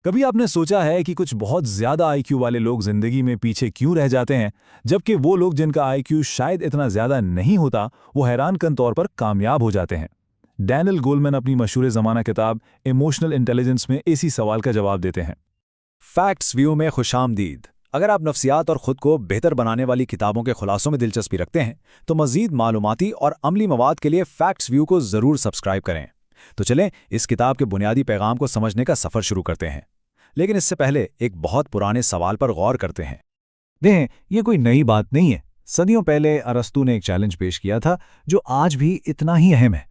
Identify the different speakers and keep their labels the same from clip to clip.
Speaker 1: کبھی آپ نے سوچا ہے کہ کچھ بہت زیادہ آئی کیو والے لوگ زندگی میں پیچھے کیوں رہ جاتے ہیں، جبکہ وہ لوگ جن کا آئی کیو شاید اتنا زیادہ نہیں ہوتا، وہ حیران کن طور پر کامیاب ہو جاتے ہیں؟ ڈینیل گولمن اپنی مشہور زمانہ کتاب ایموشنل انٹیلیجنس میں اسی سوال کا جواب دیتے ہیں۔
Speaker 2: فیکٹس ویو میں خوش آمدید۔ اگر آپ نفسیات اور خود کو بہتر بنانے والی کتابوں کے خلاصوں میں دلچسپی رکھتے ہیں تو مزید معلوماتی اور عملی مواد کے لیے فیکٹس ویو کو ضرور سبسکرائب کریں۔ تو چلیں اس کتاب کے بنیادی پیغام کو سمجھنے کا سفر شروع کرتے ہیں، لیکن اس سے پہلے ایک بہت پرانے سوال پر غور کرتے ہیں۔
Speaker 3: دیکھیں، یہ کوئی نئی بات نہیں ہے۔ صدیوں پہلے ارسطو نے ایک چیلنج پیش کیا تھا جو آج بھی اتنا ہی اہم ہے۔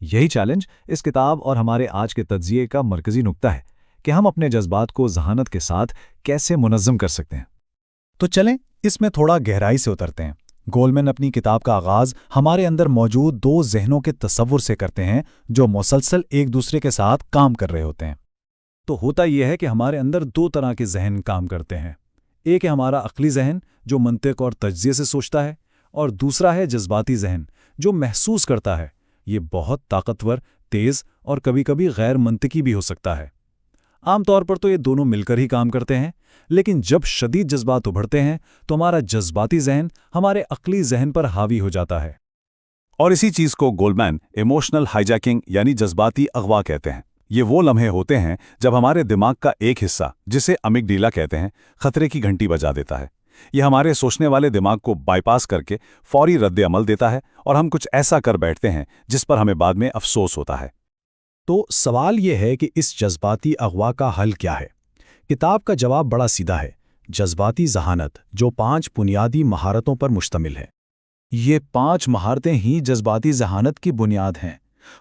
Speaker 3: یہی چیلنج اس کتاب اور ہمارے آج کے تجزیے کا مرکزی نقطہ ہے کہ ہم اپنے جذبات کو ذہانت کے ساتھ کیسے منظم کر سکتے ہیں۔
Speaker 2: تو چلیں اس میں تھوڑا گہرائی سے اترتے ہیں۔ گولمن اپنی کتاب کا آغاز ہمارے اندر موجود دو ذہنوں کے تصور سے کرتے ہیں جو مسلسل ایک دوسرے کے ساتھ کام کر رہے ہوتے ہیں۔
Speaker 3: تو ہوتا یہ ہے کہ ہمارے اندر دو طرح کے ذہن کام کرتے ہیں۔ ایک ہے ہمارا عقلی ذہن جو منطق اور تجزیے سے سوچتا ہے، اور دوسرا ہے جذباتی ذہن جو محسوس کرتا ہے۔ یہ بہت طاقتور، تیز اور کبھی کبھی غیر منطقی بھی ہو سکتا ہے۔ عام طور پر تو یہ دونوں مل کر ہی کام کرتے ہیں، لیکن جب شدید جذبات ابھرتے ہیں تو ہمارا جذباتی ذہن ہمارے عقلی ذہن پر حاوی ہو جاتا ہے۔
Speaker 4: اور اسی چیز کو گولمین ایموشنل ہائی جیکنگ یعنی جذباتی اغوا کہتے ہیں۔ یہ وہ لمحے ہوتے ہیں جب ہمارے دماغ کا ایک حصہ، جسے امیگڈیلا کہتے ہیں، خطرے کی گھنٹی بجا دیتا ہے۔ یہ ہمارے سوچنے والے دماغ کو بائی پاس کر کے فوری رد عمل دیتا ہے اور ہم کچھ ایسا کر بیٹھتے ہیں جس پر ہمیں بعد میں افسوس ہوتا ہے۔
Speaker 2: تو سوال یہ ہے کہ اس جذباتی اغوا کا حل کیا ہے؟ کتاب کا جواب بڑا سیدھا ہے: جذباتی ذہانت، جو 5 بنیادی مہارتوں پر مشتمل ہے۔
Speaker 3: یہ 5 مہارتیں ہی جذباتی ذہانت کی بنیاد ہیں: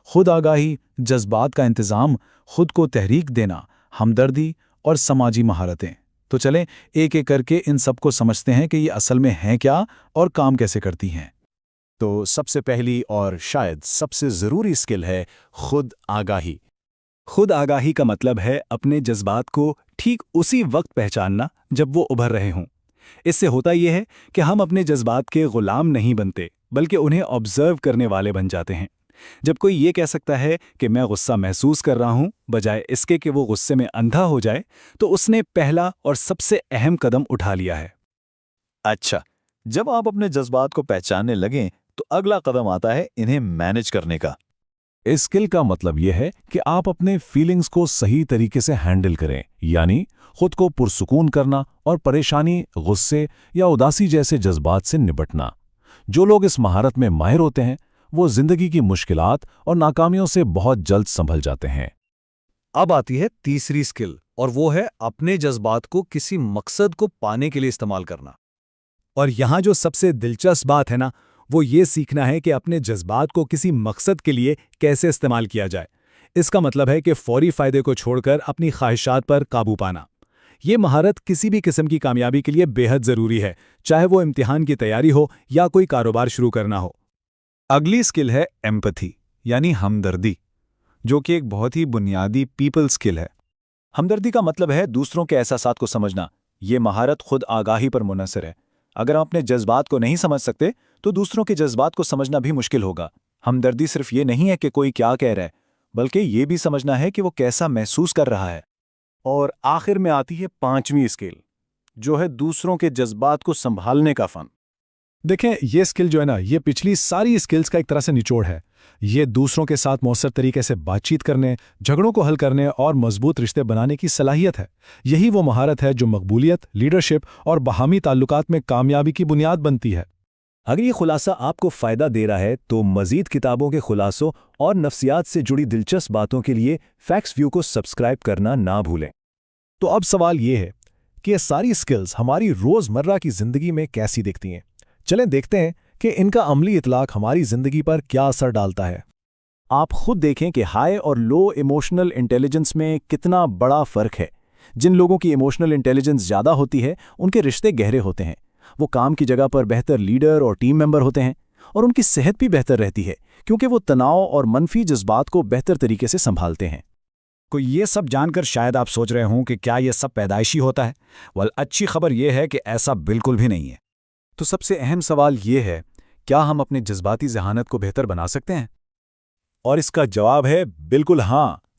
Speaker 3: خود آگاہی، جذبات کا انتظام، خود کو تحریک دینا، ہمدردی اور سماجی مہارتیں۔ تو چلیں ایک ایک کر کے ان سب کو سمجھتے ہیں کہ یہ اصل میں ہیں کیا اور کام کیسے کرتی ہیں۔
Speaker 2: تو سب سے پہلی اور شاید سب سے ضروری اسکل ہے خود آگاہی۔ خود آگاہی کا مطلب ہے اپنے جذبات کو ٹھیک اسی وقت پہچاننا جب وہ ابھر رہے ہوں۔ اس سے ہوتا یہ ہے کہ ہم اپنے جذبات کے غلام نہیں بنتے، بلکہ انہیں آبزرو کرنے والے بن جاتے ہیں۔ جب کوئی یہ کہہ سکتا ہے کہ میں غصہ محسوس کر رہا ہوں، بجائے اس کے کہ وہ غصے میں اندھا ہو جائے، تو اس نے پہلا اور سب سے اہم قدم اٹھا لیا ہے۔
Speaker 4: اچھا، جب آپ اپنے جذبات کو پہچاننے لگیں تو اگلا قدم آتا ہے انہیں مینج کرنے کا۔
Speaker 3: اسکل کا مطلب یہ ہے کہ آپ اپنے فیلنگز کو صحیح طریقے سے ہینڈل کریں، یعنی خود کو پرسکون کرنا اور پریشانی، غصے یا اداسی جیسے جذبات سے نپٹنا۔ جو لوگ اس مہارت میں ماہر ہوتے ہیں وہ زندگی کی مشکلات اور ناکامیوں سے بہت جلد سنبھل جاتے ہیں۔
Speaker 5: اب آتی ہے تیسری اسکل، اور وہ ہے اپنے جذبات کو کسی مقصد کو پانے کے لیے استعمال کرنا۔
Speaker 2: اور یہاں جو سب سے دلچسپ بات ہے نا، وہ یہ سیکھنا ہے کہ اپنے جذبات کو کسی مقصد کے لیے کیسے استعمال کیا جائے۔ اس کا مطلب ہے کہ فوری فائدے کو چھوڑ کر اپنی خواہشات پر قابو پانا۔ یہ مہارت کسی بھی قسم کی کامیابی کے لیے بے حد ضروری ہے، چاہے وہ امتحان کی تیاری ہو یا کوئی کاروبار شروع کرنا ہو۔
Speaker 1: اگلی اسکل ہے ایمپتھی یعنی ہمدردی، جو کہ ایک بہت ہی بنیادی پیپل اسکل ہے۔
Speaker 2: ہمدردی کا مطلب ہے دوسروں کے احساسات کو سمجھنا۔ یہ مہارت خود آگاہی پر منحصر ہے۔ اگر ہم اپنے جذبات کو نہیں سمجھ سکتے تو دوسروں کے جذبات کو سمجھنا بھی مشکل ہوگا۔ ہمدردی صرف یہ نہیں ہے کہ کوئی کیا کہہ رہا ہے، بلکہ یہ بھی سمجھنا ہے کہ وہ کیسا محسوس کر رہا ہے۔
Speaker 6: اور آخر میں آتی ہے 5ویں اسکل، جو ہے دوسروں کے جذبات کو سنبھالنے کا فن۔
Speaker 7: دیکھیں، یہ اسکل جو ہے نا، یہ پچھلی ساری اسکلز کا ایک طرح سے نچوڑ ہے۔ یہ دوسروں کے ساتھ مؤثر طریقے سے بات چیت کرنے، جھگڑوں کو حل کرنے اور مضبوط رشتے بنانے کی صلاحیت ہے۔ یہی وہ مہارت ہے جو مقبولیت، لیڈرشپ اور باہمی تعلقات میں کامیابی کی بنیاد بنتی ہے۔
Speaker 2: اگر یہ خلاصہ آپ کو فائدہ دے رہا ہے تو مزید کتابوں کے خلاصوں اور نفسیات سے جڑی دلچسپ باتوں کے لیے فیکٹس ویو کو سبسکرائب کرنا نہ بھولیں۔
Speaker 7: تو اب سوال یہ ہے کہ یہ ساری اسکلز ہماری روزمرہ کی زندگی میں کیسی دکھتی ہیں؟ چلیں دیکھتے ہیں کہ ان کا عملی اطلاق ہماری زندگی پر کیا اثر ڈالتا ہے۔
Speaker 2: آپ خود دیکھیں کہ ہائی اور لو ایموشنل انٹیلیجنس میں کتنا بڑا فرق ہے۔ جن لوگوں کی ایموشنل انٹیلیجنس زیادہ ہوتی ہے ان کے رشتے گہرے ہوتے ہیں، وہ کام کی جگہ پر بہتر لیڈر اور ٹیم ممبر ہوتے ہیں، اور ان کی صحت بھی بہتر رہتی ہے کیونکہ وہ تناؤ اور منفی جذبات کو بہتر طریقے سے سنبھالتے ہیں۔
Speaker 8: کوئی یہ سب جان کر شاید آپ سوچ رہے ہوں کہ کیا یہ سب پیدائشی ہوتا ہے؟ اچھی خبر یہ ہے کہ ایسا بالکل بھی نہیں ہے۔
Speaker 1: تو سب سے اہم سوال یہ ہے، کیا ہم اپنے جذباتی ذہانت کو بہتر بنا سکتے ہیں؟
Speaker 2: اور اس کا جواب ہے بالکل ہاں،